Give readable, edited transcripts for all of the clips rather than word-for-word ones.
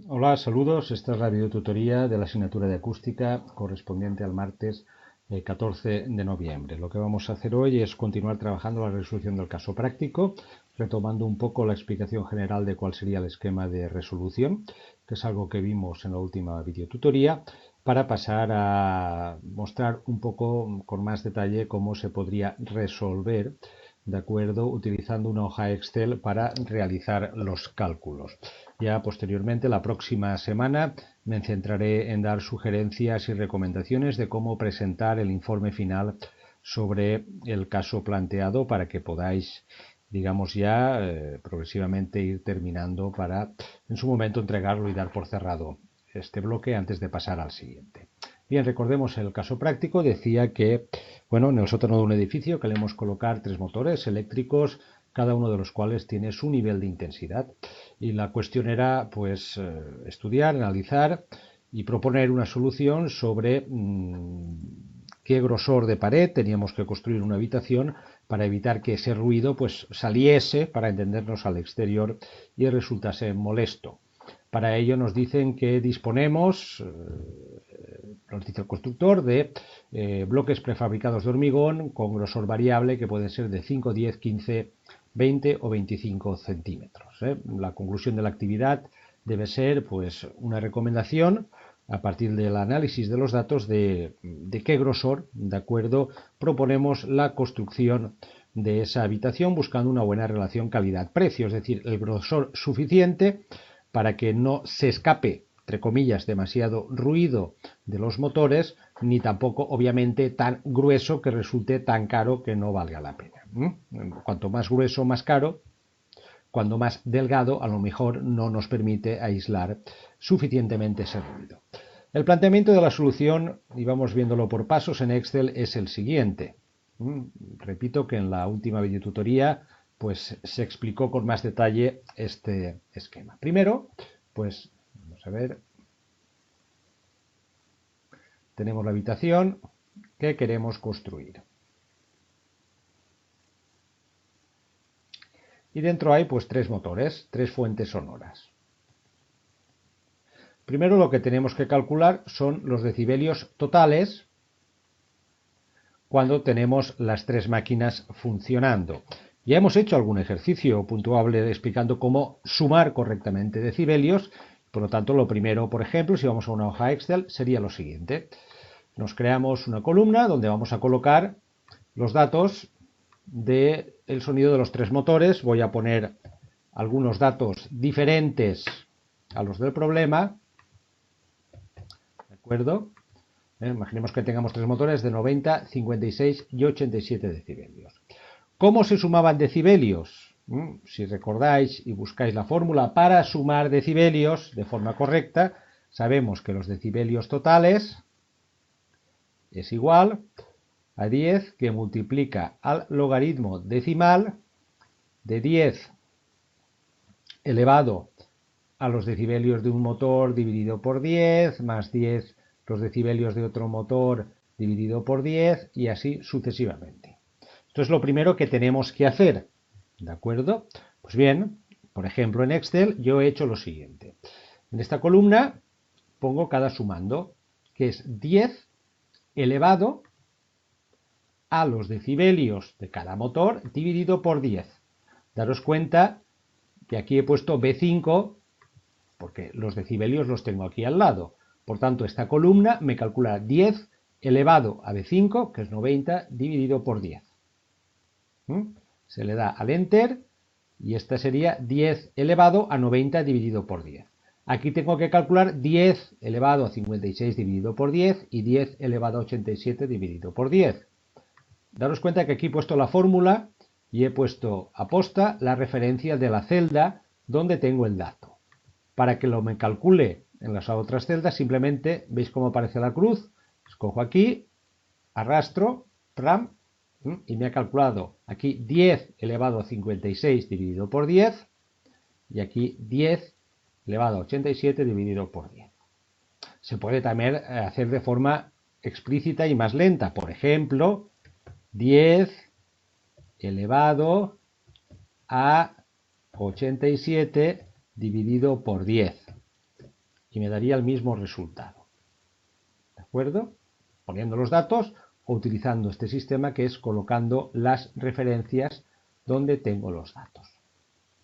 Hola, saludos. Esta es la videotutoría de la asignatura de acústica correspondiente al martes 14 de noviembre. Lo que vamos a hacer hoy es continuar trabajando la resolución del caso práctico, retomando un poco la explicación general de cuál sería el esquema de resolución, que es algo que vimos en la última videotutoría, para pasar a mostrar un poco con más detalle cómo se podría resolver, de acuerdo, utilizando una hoja Excel para realizar los cálculos. Ya posteriormente, la próxima semana, me centraré en dar sugerencias y recomendaciones de cómo presentar el informe final sobre el caso planteado para que podáis, digamos ya, progresivamente ir terminando para en su momento entregarlo y dar por cerrado este bloque antes de pasar al siguiente. Bien, recordemos el caso práctico. Decía que, bueno, en el sótano de un edificio queremos colocar 3 motores eléctricos, cada uno de los cuales tiene su nivel de intensidad. Y la cuestión era, pues, estudiar, analizar y proponer una solución sobre qué grosor de pared teníamos que construir una habitación para evitar que ese ruido, pues, saliese, para entendernos, al exterior y resultase molesto. Para ello nos dicen que disponemos, nos dice el constructor, de bloques prefabricados de hormigón con grosor variable que pueden ser de 5, 10, 15, 20 o 25 centímetros. La conclusión de la actividad debe ser, pues, una recomendación a partir del análisis de los datos de qué grosor, de acuerdo, proponemos la construcción de esa habitación buscando una buena relación calidad-precio, es decir, el grosor suficiente para que no se escape, entre comillas, demasiado ruido de los motores, ni tampoco, obviamente, tan grueso que resulte tan caro que no valga la pena. Cuanto más grueso, más caro. Cuando más delgado, a lo mejor no nos permite aislar suficientemente ese ruido. El planteamiento de la solución, y vamos viéndolo por pasos en Excel, es el siguiente. Repito que en la última videotutoría pues se explicó con más detalle este esquema. Primero, pues vamos a ver, tenemos la habitación que queremos construir. Y dentro hay pues 3 motores, 3 fuentes sonoras. Primero lo que tenemos que calcular son los decibelios totales cuando tenemos las 3 máquinas funcionando. Ya hemos hecho algún ejercicio puntuable explicando cómo sumar correctamente decibelios. Por lo tanto, lo primero, por ejemplo, si vamos a una hoja Excel, sería lo siguiente. Nos creamos una columna donde vamos a colocar los datos del sonido de los 3 motores. Voy a poner algunos datos diferentes a los del problema. ¿De acuerdo? Imaginemos que tengamos 3 motores de 90, 56 y 87 decibelios. ¿Cómo se sumaban decibelios? Si recordáis y buscáis la fórmula para sumar decibelios de forma correcta, sabemos que los decibelios totales es igual a 10 que multiplica al logaritmo decimal de 10 elevado a los decibelios de un motor dividido por 10, más 10 los decibelios de otro motor dividido por 10 y así sucesivamente. Esto es lo primero que tenemos que hacer, ¿de acuerdo? Pues bien, por ejemplo en Excel yo he hecho lo siguiente. En esta columna pongo cada sumando, que es 10 elevado a los decibelios de cada motor dividido por 10. Daros cuenta que aquí he puesto B5 porque los decibelios los tengo aquí al lado. Por tanto, esta columna me calcula 10 elevado a B5, que es 90, dividido por 10. Se le da al Enter y esta sería 10 elevado a 90 dividido por 10. Aquí tengo que calcular 10 elevado a 56 dividido por 10 y 10 elevado a 87 dividido por 10. Daros cuenta que aquí he puesto la fórmula y he puesto aposta la referencia de la celda donde tengo el dato. Para que lo me calcule en las otras celdas, simplemente veis cómo aparece la cruz, escojo aquí, arrastro, tram, y me ha calculado aquí 10 elevado a 56 dividido por 10 y aquí 10 elevado a 87 dividido por 10. Se puede también hacer de forma explícita y más lenta. Por ejemplo, 10 elevado a 87 dividido por 10. y me daría el mismo resultado. ¿De acuerdo? Poniendo los datos o utilizando este sistema que es colocando las referencias donde tengo los datos.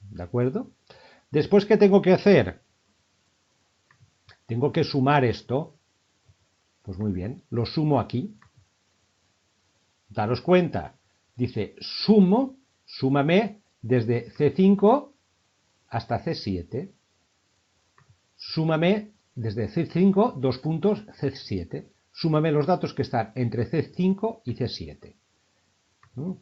¿De acuerdo? Después, ¿qué tengo que hacer? Tengo que sumar esto. Pues muy bien, lo sumo aquí. Daros cuenta, dice súmame desde C5 hasta C7. Súmame desde C5, dos puntos, C7. Súmame los datos que están entre C5 y C7.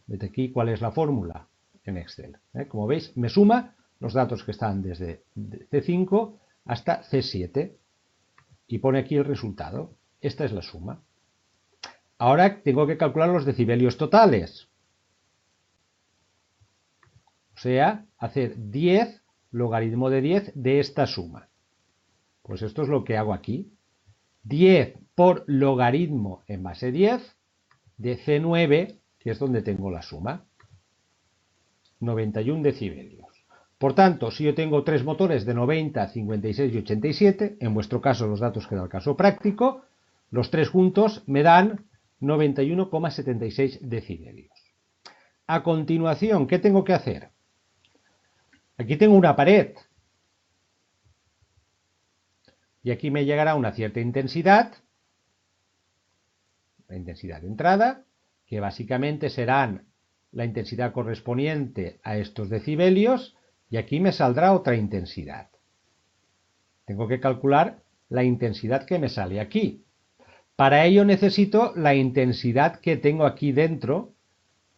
Vete aquí cuál es la fórmula en Excel. Como veis, me suma los datos que están desde C5 hasta C7 y pone aquí el resultado. Esta es la suma. Ahora tengo que calcular los decibelios totales. O sea, hacer 10 logaritmo de 10 de esta suma. Pues esto es lo que hago aquí. 10 por logaritmo en base 10 de C9, que es donde tengo la suma. 91 decibelios. Por tanto, si yo tengo tres motores de 90, 56 y 87, en vuestro caso los datos que da el caso práctico, los tres juntos me dan 91,76 decibelios. A continuación, ¿qué tengo que hacer? Aquí tengo una pared. Y aquí me llegará una cierta intensidad, la intensidad de entrada, que básicamente serán la intensidad correspondiente a estos decibelios, y aquí me saldrá otra intensidad. Tengo que calcular la intensidad que me sale aquí. Para ello necesito la intensidad que tengo aquí dentro,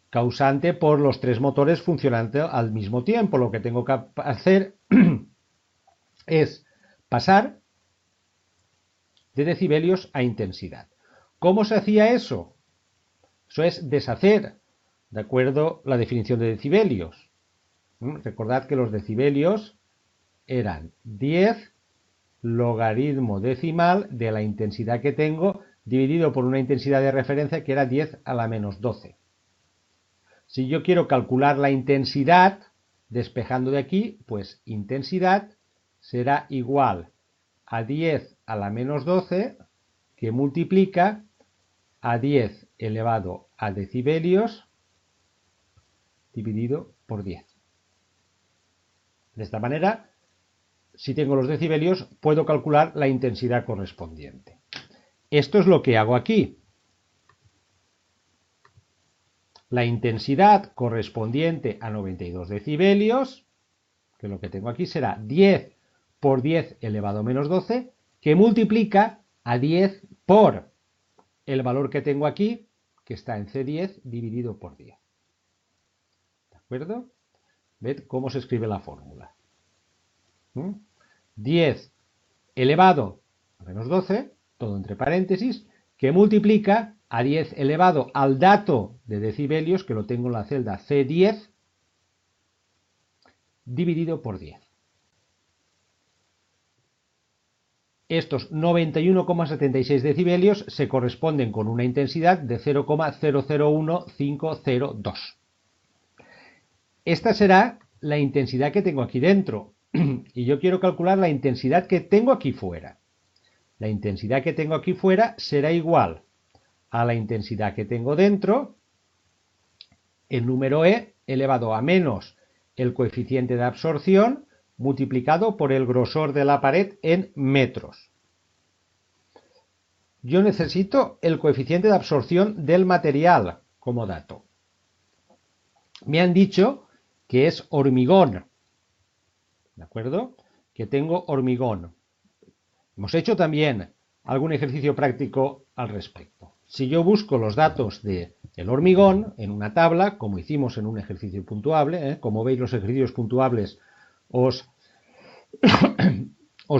causante por los tres motores funcionando al mismo tiempo. Lo que tengo que hacer es pasar de decibelios a intensidad. ¿Cómo se hacía eso? Eso es deshacer, de acuerdo, la definición de decibelios. Recordad que los decibelios eran 10 logaritmo decimal de la intensidad que tengo dividido por una intensidad de referencia que era 10 a la menos 12. Si yo quiero calcular la intensidad, despejando de aquí, pues intensidad será igual a 10 a la menos 12 que multiplica a 10 elevado a decibelios dividido por 10. De esta manera, si tengo los decibelios, puedo calcular la intensidad correspondiente. Esto es lo que hago aquí. La intensidad correspondiente a 92 decibelios, que lo que tengo aquí será 10 por 10 elevado a menos 12, que multiplica a 10 por el valor que tengo aquí, que está en C10 dividido por 10. ¿De acuerdo? ¿Ved cómo se escribe la fórmula? 10 elevado a menos 12, todo entre paréntesis, que multiplica a 10 elevado al dato de decibelios, que lo tengo en la celda C10, dividido por 10. Estos 91,76 decibelios se corresponden con una intensidad de 0,001502. Esta será la intensidad que tengo aquí dentro. Y yo quiero calcular la intensidad que tengo aquí fuera. La intensidad que tengo aquí fuera será igual a la intensidad que tengo dentro, el número E elevado a menos el coeficiente de absorción multiplicado por el grosor de la pared en metros. Yo necesito el coeficiente de absorción del material como dato. Me han dicho que es hormigón. ¿De acuerdo? Que tengo hormigón. Hemos hecho también algún ejercicio práctico al respecto. Si yo busco los datos del hormigón en una tabla, como hicimos en un ejercicio puntuable, como veis los ejercicios puntuables os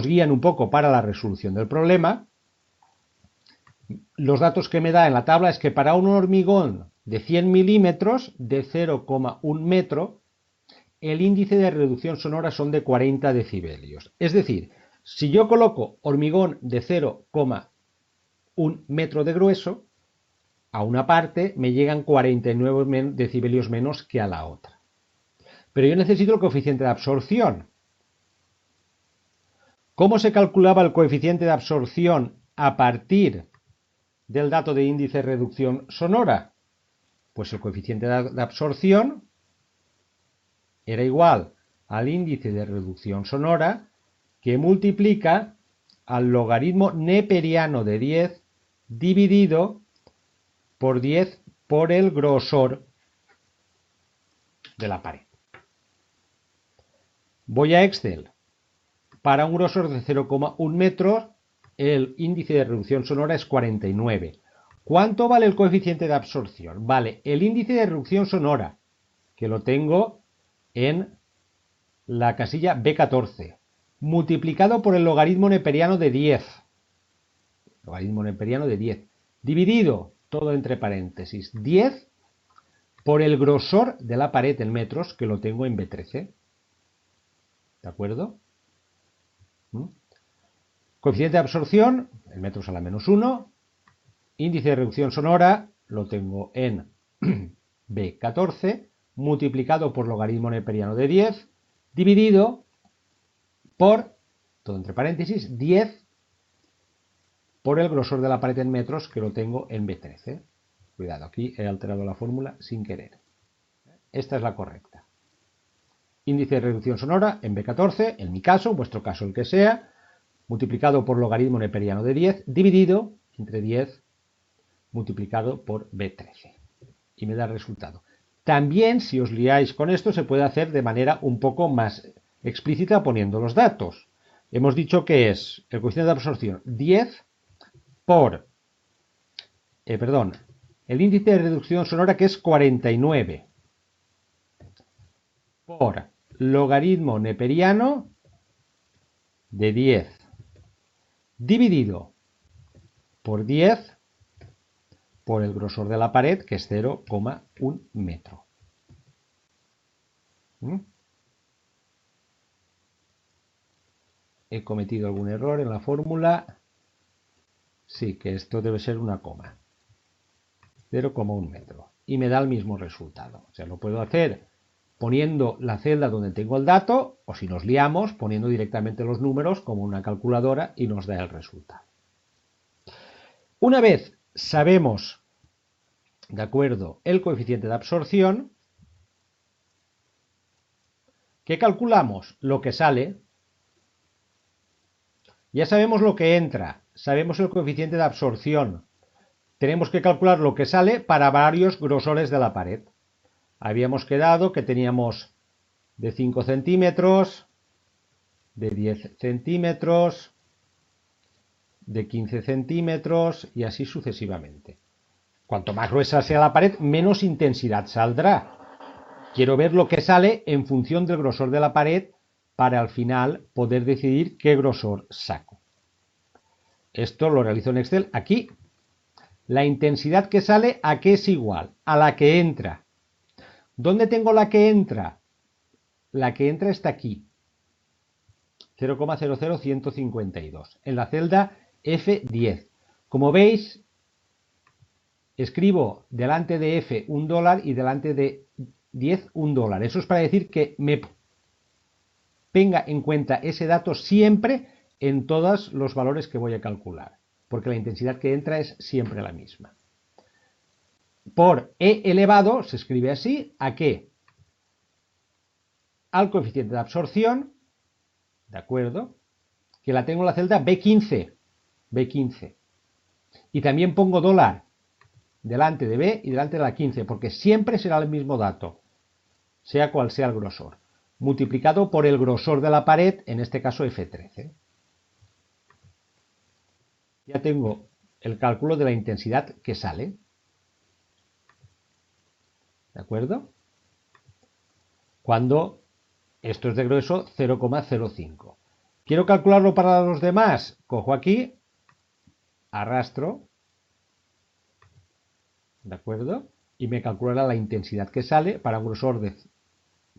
guían un poco para la resolución del problema. Los datos que me da en la tabla es que para un hormigón de 100 milímetros, de 0,1 metro, el índice de reducción sonora son de 40 decibelios. Es decir, si yo coloco hormigón de 0,1 metro de grueso, a una parte me llegan 49 decibelios menos que a la otra. Pero yo necesito el coeficiente de absorción. ¿Cómo se calculaba el coeficiente de absorción a partir del dato de índice de reducción sonora? Pues el coeficiente de absorción era igual al índice de reducción sonora que multiplica al logaritmo neperiano de 10 dividido por 10 por el grosor de la pared. Voy a Excel. Para un grosor de 0,1 metros, el índice de reducción sonora es 49. ¿Cuánto vale el coeficiente de absorción? Vale, el índice de reducción sonora, que lo tengo en la casilla B14, multiplicado por el logaritmo neperiano de 10. Logaritmo neperiano de 10. Dividido, todo entre paréntesis, 10 por el grosor de la pared en metros, que lo tengo en B13. ¿De acuerdo? Coeficiente de absorción, en metros a la menos 1. Índice de reducción sonora, lo tengo en B14, multiplicado por logaritmo neperiano de 10, dividido por, todo entre paréntesis, 10 por el grosor de la pared en metros, que lo tengo en B13. Cuidado, aquí he alterado la fórmula sin querer. Esta es la correcta. Índice de reducción sonora en B14, en mi caso, en vuestro caso el que sea, multiplicado por logaritmo neperiano de 10, dividido entre 10 multiplicado por B13. Y me da el resultado. También, si os liáis con esto, se puede hacer de manera un poco más explícita poniendo los datos. Hemos dicho que es el coeficiente de absorción 10 por, el índice de reducción sonora, que es 49, por logaritmo neperiano de 10, dividido por 10 por el grosor de la pared, que es 0,1 metro. ¿He cometido algún error en la fórmula? Sí, que esto debe ser una coma. 0,1 metro. Y me da el mismo resultado. O sea, lo puedo hacer poniendo la celda donde tengo el dato, o si nos liamos, poniendo directamente los números como una calculadora y nos da el resultado. Una vez sabemos, de acuerdo, el coeficiente de absorción, ¿qué calculamos? Lo que sale. Ya sabemos lo que entra, sabemos el coeficiente de absorción. Tenemos que calcular lo que sale para varios grosores de la pared. Habíamos quedado que teníamos de 5 centímetros, de 10 centímetros, de 15 centímetros y así sucesivamente. Cuanto más gruesa sea la pared, menos intensidad saldrá. Quiero ver lo que sale en función del grosor de la pared para al final poder decidir qué grosor saco. Esto lo realizo en Excel. Aquí, la intensidad que sale, ¿a qué es igual? A la que entra. ¿Dónde tengo la que entra? La que entra está aquí. 0,00152. En la celda F10. Como veis, escribo delante de F $1 y delante de 10 $1. Eso es para decir que me tenga en cuenta ese dato siempre en todos los valores que voy a calcular, porque la intensidad que entra es siempre la misma. Por E elevado se escribe así, ¿a qué? Al coeficiente de absorción, ¿de acuerdo? Que la tengo en la celda B15. B15. Y también pongo dólar delante de B y delante de la 15, porque siempre será el mismo dato, sea cual sea el grosor, multiplicado por el grosor de la pared, en este caso F13. Ya tengo el cálculo de la intensidad que sale. ¿De acuerdo? Cuando esto es de grueso 0,05. ¿Quiero calcularlo para los demás? Cojo aquí, arrastro, ¿de acuerdo? Y me calculará la intensidad que sale para un grosor de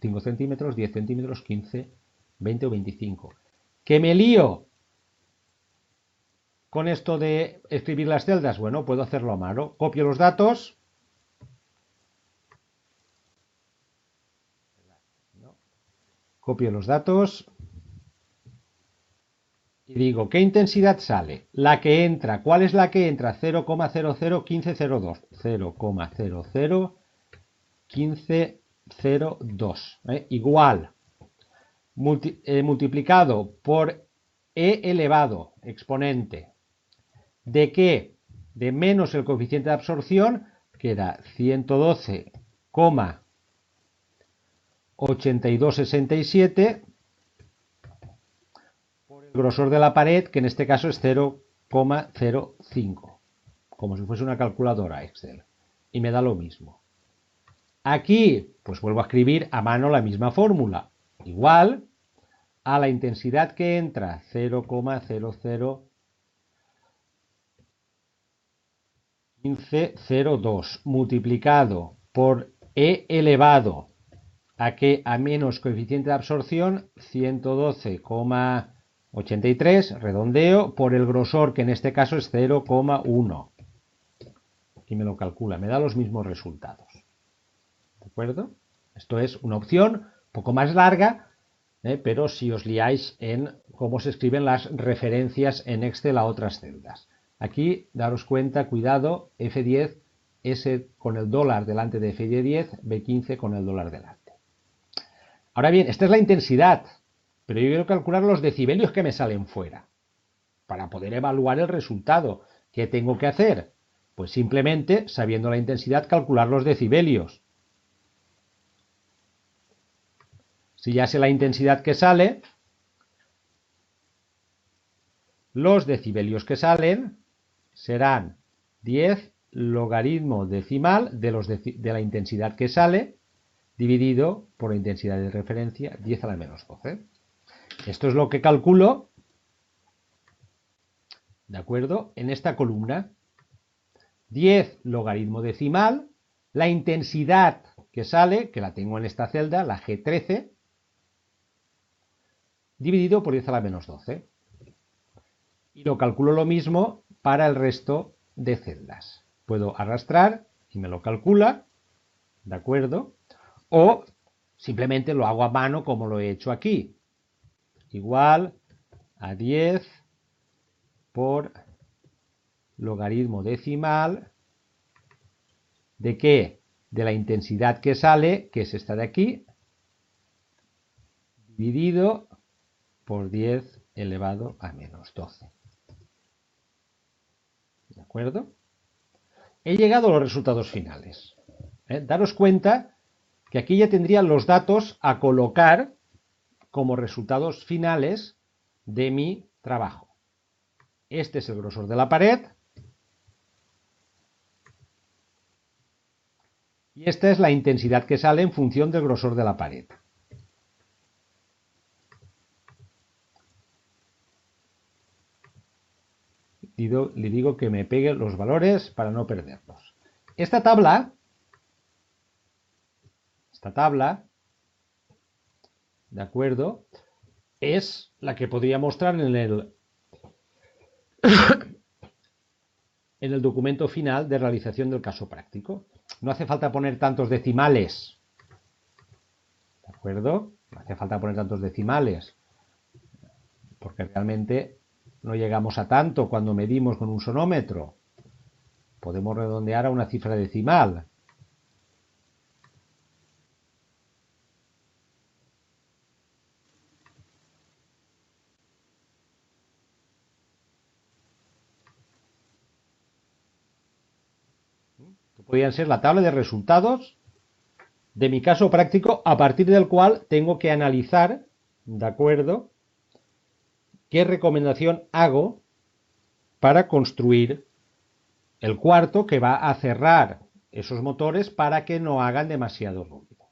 5 centímetros, 10 centímetros, 15, 20 o 25. ¿Que me lío con esto de escribir las celdas? Bueno, puedo hacerlo a mano. Copio los datos. Copio los datos. y digo, ¿qué intensidad sale? La que entra. ¿Cuál es la que entra? 0,001502. 0,001502. Igual. Multiplicado por e elevado, exponente. ¿De qué? De menos el coeficiente de absorción, que era 112,8267, por el grosor de la pared, que en este caso es 0,05, como si fuese una calculadora Excel, y me da lo mismo. Aquí, pues vuelvo a escribir a mano la misma fórmula, igual a la intensidad que entra, 0,001502, multiplicado por e elevado a que a menos coeficiente de absorción, 112,83, redondeo, por el grosor, que en este caso es 0,1. Y me lo calcula, me da los mismos resultados. ¿De acuerdo? Esto es una opción un poco más larga, pero si os liáis en cómo se escriben las referencias en Excel a otras celdas. Aquí, daros cuenta, cuidado, F10, S con el dólar delante de F10, B15 con el dólar delante. Ahora bien, esta es la intensidad, pero yo quiero calcular los decibelios que me salen fuera. Para poder evaluar el resultado, ¿qué tengo que hacer? Pues simplemente, sabiendo la intensidad, calcular los decibelios. Si ya sé la intensidad que sale, los decibelios que salen serán 10 logaritmo decimal de la intensidad que sale, dividido por la intensidad de referencia, 10 a la menos 12. Esto es lo que calculo, ¿de acuerdo? En esta columna, 10 logaritmo decimal, la intensidad que sale, que la tengo en esta celda, la G13, dividido por 10 a la menos 12. Y lo calculo lo mismo para el resto de celdas. Puedo arrastrar y me lo calcula, ¿de acuerdo? O simplemente lo hago a mano como lo he hecho aquí. Igual a 10 por logaritmo decimal. ¿De qué? De la intensidad que sale, que es esta de aquí, dividido por 10 elevado a menos 12. ¿De acuerdo? He llegado a los resultados finales. Daros cuenta que aquí ya tendría los datos a colocar como resultados finales de mi trabajo. Este es el grosor de la pared. Y esta es la intensidad que sale en función del grosor de la pared. Le digo que me pegue los valores para no perderlos. Esta tabla, ¿de acuerdo? Es la que podría mostrar en el documento final de realización del caso práctico. No hace falta poner tantos decimales, ¿de acuerdo? No hace falta poner tantos decimales, porque realmente no llegamos a tanto cuando medimos con un sonómetro. Podemos redondear a una cifra decimal. Podrían ser la tabla de resultados de mi caso práctico, a partir del cual tengo que analizar, ¿de acuerdo?, qué recomendación hago para construir el cuarto que va a cerrar esos motores para que no hagan demasiado ruido.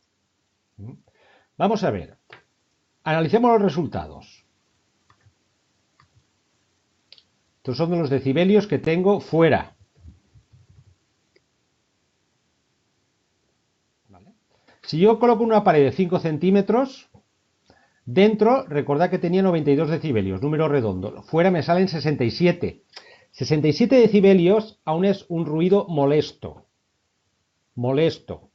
Vamos a ver. Analicemos los resultados. Estos son los decibelios que tengo fuera. ¿Vale? Si yo coloco una pared de 5 centímetros, dentro, recordad que tenía 92 decibelios, número redondo. Fuera me salen 67. 67 decibelios aún es un ruido molesto. Molesto.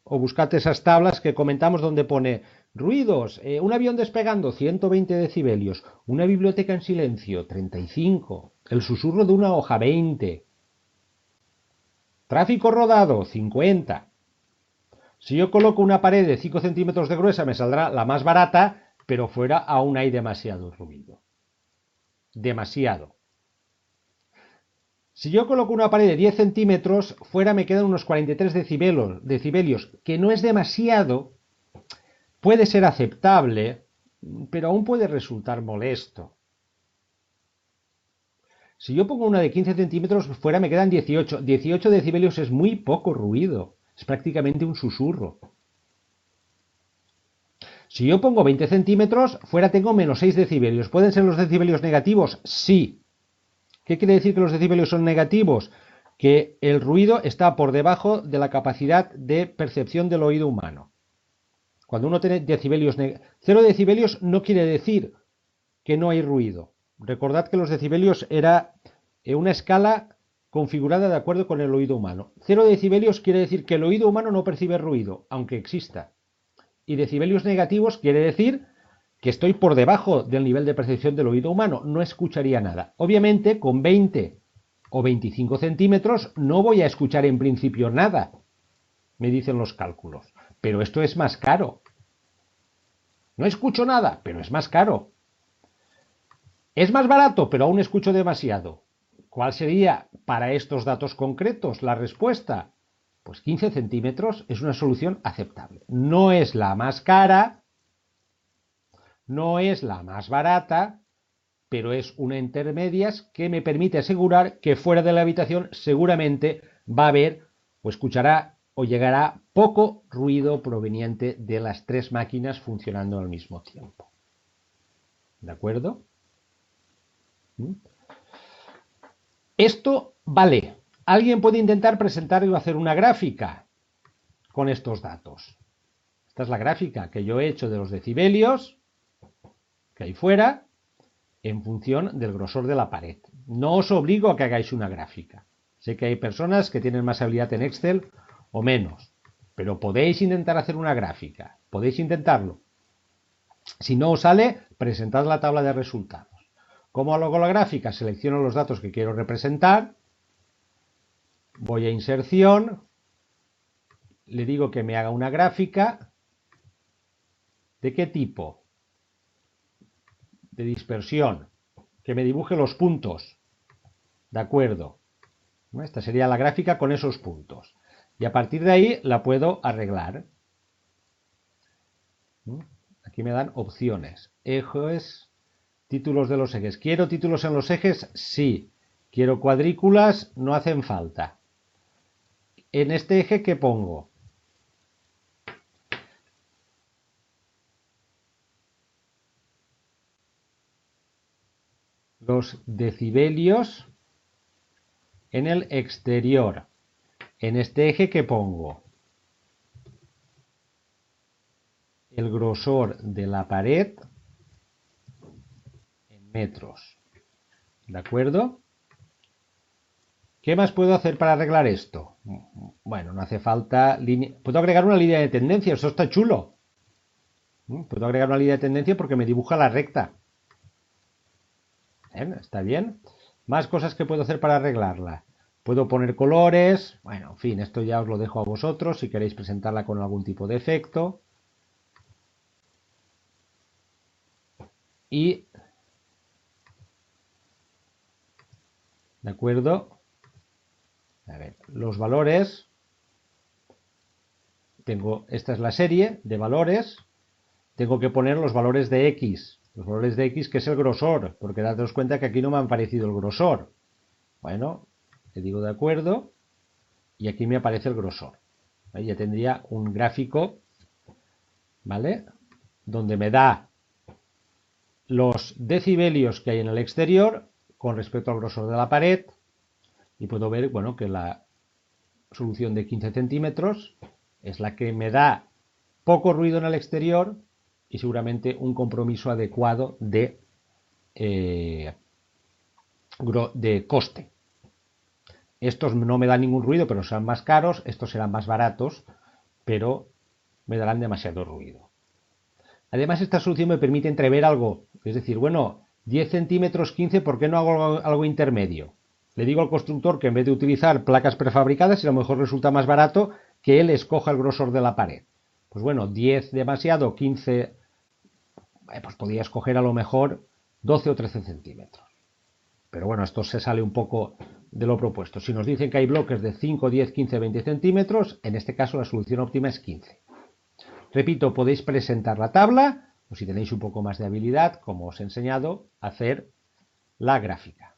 o buscad esas tablas que comentamos donde pone ruidos, un avión despegando 120 decibelios, una biblioteca en silencio 35, el susurro de una hoja 20, tráfico rodado 50. Si yo coloco una pared de 5 centímetros de gruesa me saldrá la más barata, pero fuera aún hay demasiado ruido. Demasiado. Si yo coloco una pared de 10 centímetros, fuera me quedan unos 43 decibelios, que no es demasiado, puede ser aceptable, pero aún puede resultar molesto. Si yo pongo una de 15 centímetros, fuera me quedan 18. 18 decibelios es muy poco ruido, es prácticamente un susurro. Si yo pongo 20 centímetros, fuera tengo menos 6 decibelios. ¿Pueden ser los decibelios negativos? Sí. ¿Qué quiere decir que los decibelios son negativos? Que el ruido está por debajo de la capacidad de percepción del oído humano. Cuando uno tiene decibelios 0 decibelios no quiere decir que no hay ruido. Recordad que los decibelios era una escala configurada de acuerdo con el oído humano. 0 decibelios quiere decir que el oído humano no percibe ruido, aunque exista. Y decibelios negativos quiere decir que estoy por debajo del nivel de percepción del oído humano, no escucharía nada. Obviamente, con 20 o 25 centímetros no voy a escuchar en principio nada, me dicen los cálculos. Pero esto es más caro. No escucho nada, pero es más caro. Es más barato, pero aún escucho demasiado. ¿Cuál sería para estos datos concretos la respuesta? Pues 15 centímetros es una solución aceptable. No es la más cara, no es la más barata, pero es una intermedias que me permite asegurar que fuera de la habitación seguramente va a haber o escuchará o llegará poco ruido proveniente de las 3 máquinas funcionando al mismo tiempo. ¿De acuerdo? Esto vale. Alguien puede intentar presentar o hacer una gráfica con estos datos. Esta es la gráfica que yo he hecho de los decibelios que hay fuera en función del grosor de la pared. No os obligo a que hagáis una gráfica. Sé que hay personas que tienen más habilidad en Excel o menos, pero podéis intentar hacer una gráfica. Podéis intentarlo. Si no os sale, presentad la tabla de resultados. ¿Cómo hago la gráfica? Selecciono los datos que quiero representar, voy a inserción, le digo que me haga una gráfica. ¿De qué tipo? De dispersión, que me dibuje los puntos. De acuerdo. Esta sería la gráfica con esos puntos. Y a partir de ahí la puedo arreglar. Aquí me dan opciones. Ejes, títulos de los ejes. ¿Quiero títulos en los ejes? Sí. ¿Quiero cuadrículas? No hacen falta. En este eje, ¿qué pongo? Los decibelios en el exterior. En este eje, ¿qué pongo? El grosor de la pared en metros. ¿De acuerdo? ¿Qué más puedo hacer para arreglar esto? Bueno, no hace falta línea. Puedo agregar una línea de tendencia, eso está chulo. Puedo agregar una línea de tendencia porque me dibuja la recta. ¿Está bien? Más cosas que puedo hacer para arreglarla. Puedo poner colores. Bueno, en fin, esto ya os lo dejo a vosotros si queréis presentarla con algún tipo de efecto. Y... ¿de acuerdo? A ver, los valores. Esta es la serie de valores. Tengo que poner los valores de X. Los valores de X, que es el grosor, porque daos cuenta que aquí no me ha aparecido el grosor. Bueno, le digo de acuerdo, y aquí me aparece el grosor. Ahí ya tendría un gráfico, ¿vale? Donde me da los decibelios que hay en el exterior con respecto al grosor de la pared, y puedo ver, bueno, que la solución de 15 centímetros es la que me da poco ruido en el exterior y seguramente un compromiso adecuado de coste. Estos no me dan ningún ruido, pero serán más caros, estos serán más baratos, pero me darán demasiado ruido. Además, esta solución me permite entrever algo, es decir, bueno, 10 centímetros, 15, ¿por qué no hago algo intermedio? Le digo al constructor que en vez de utilizar placas prefabricadas, a lo mejor resulta más barato que él escoja el grosor de la pared. Pues bueno, 10 demasiado, 15, pues podría escoger a lo mejor 12 o 13 centímetros. Pero bueno, esto se sale un poco de lo propuesto. Si nos dicen que hay bloques de 5, 10, 15, 20 centímetros, en este caso la solución óptima es 15. Repito, podéis presentar la tabla, o si tenéis un poco más de habilidad, como os he enseñado, hacer la gráfica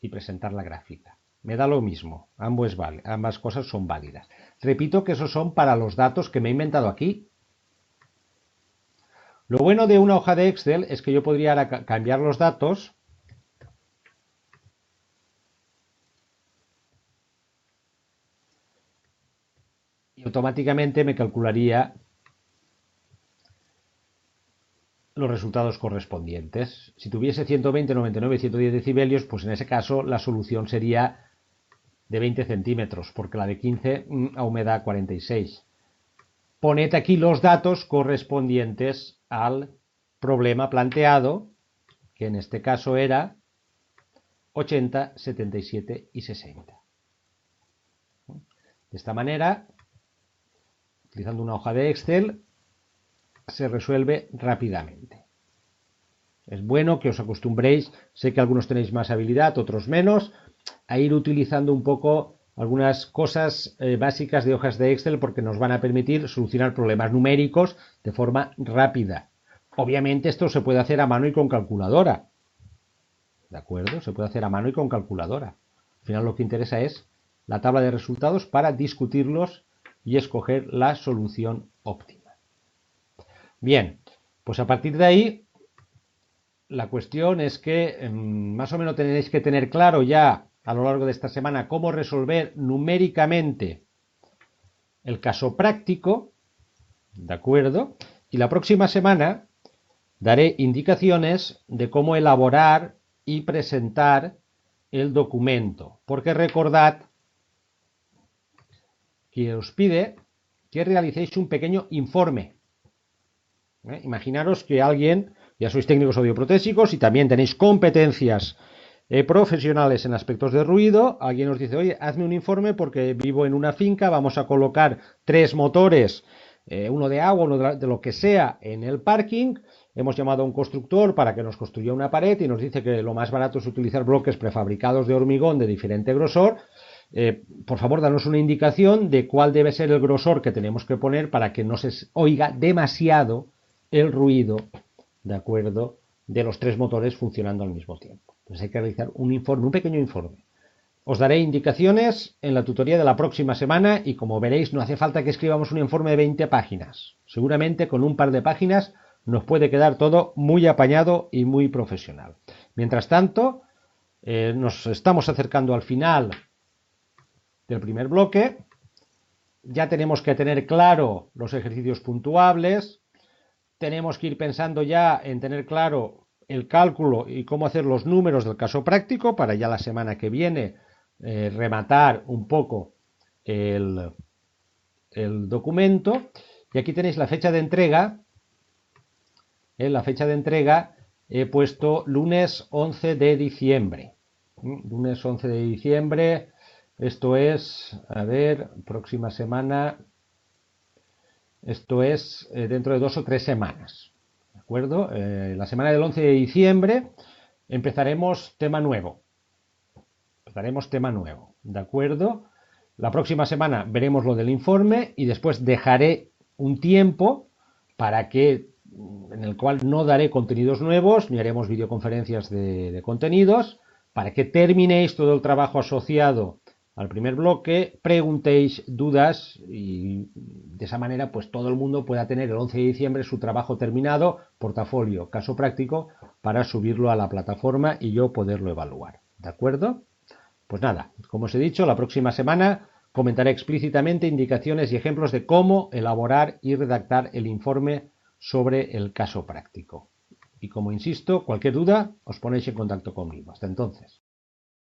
y presentar la gráfica. Me da lo mismo, ambas cosas son válidas. Repito que esos son para los datos que me he inventado aquí. Lo bueno de una hoja de Excel es que yo podría ahora cambiar los datos y automáticamente me calcularía los resultados correspondientes. Si tuviese 120, 99 y 110 decibelios, pues en ese caso la solución sería de 20 centímetros, porque la de 15 aún me da 46. Poned aquí los datos correspondientes al problema planteado, que en este caso era 80, 77 y 60. De esta manera, utilizando una hoja de Excel, se resuelve rápidamente. Es bueno que os acostumbréis, sé que algunos tenéis más habilidad, otros menos, a ir utilizando un poco algunas cosas básicas de hojas de Excel porque nos van a permitir solucionar problemas numéricos de forma rápida. Obviamente esto se puede hacer a mano y con calculadora. ¿De acuerdo? Se puede hacer a mano y con calculadora. Al final lo que interesa es la tabla de resultados para discutirlos y escoger la solución óptima. Bien, pues a partir de ahí la cuestión es que más o menos tenéis que tener claro ya a lo largo de esta semana cómo resolver numéricamente el caso práctico, ¿de acuerdo? Y la próxima semana daré indicaciones de cómo elaborar y presentar el documento, porque recordad que os pide que realicéis un pequeño informe. Imaginaros que alguien, ya sois técnicos audioprotésicos y también tenéis competencias profesionales en aspectos de ruido, alguien os dice, oye, hazme un informe porque vivo en una finca, vamos a colocar 3 motores, uno de agua, uno de lo que sea, en el parking, hemos llamado a un constructor para que nos construya una pared y nos dice que lo más barato es utilizar bloques prefabricados de hormigón de diferente grosor. Por favor, danos una indicación de cuál debe ser el grosor que tenemos que poner para que no se oiga demasiado el ruido, ¿de acuerdo?, de los 3 motores funcionando al mismo tiempo. Entonces hay que realizar un informe, un pequeño informe. Os daré indicaciones en la tutoría de la próxima semana y como veréis no hace falta que escribamos un informe de 20 páginas. Seguramente con un par de páginas nos puede quedar todo muy apañado y muy profesional. Mientras tanto, nos estamos acercando al final del primer bloque. Ya tenemos que tener claro los ejercicios puntuables. Tenemos que ir pensando ya en tener claro el cálculo y cómo hacer los números del caso práctico para ya la semana que viene rematar un poco el documento. Y aquí tenéis la fecha de entrega. En la fecha de entrega he puesto lunes 11 de diciembre. Lunes 11 de diciembre, esto es, a ver, próxima semana... Esto es dentro de 2 o 3 semanas, ¿de acuerdo? La semana del 11 de diciembre empezaremos tema nuevo. ¿De acuerdo? La próxima semana veremos lo del informe y después dejaré un tiempo en el cual no daré contenidos nuevos ni haremos videoconferencias de contenidos para que terminéis todo el trabajo asociado al primer bloque, preguntéis dudas y de esa manera pues todo el mundo pueda tener el 11 de diciembre su trabajo terminado, portafolio, caso práctico, para subirlo a la plataforma y yo poderlo evaluar. ¿De acuerdo? Pues nada, como os he dicho, la próxima semana comentaré explícitamente indicaciones y ejemplos de cómo elaborar y redactar el informe sobre el caso práctico. Y como insisto, cualquier duda os ponéis en contacto conmigo. Hasta entonces.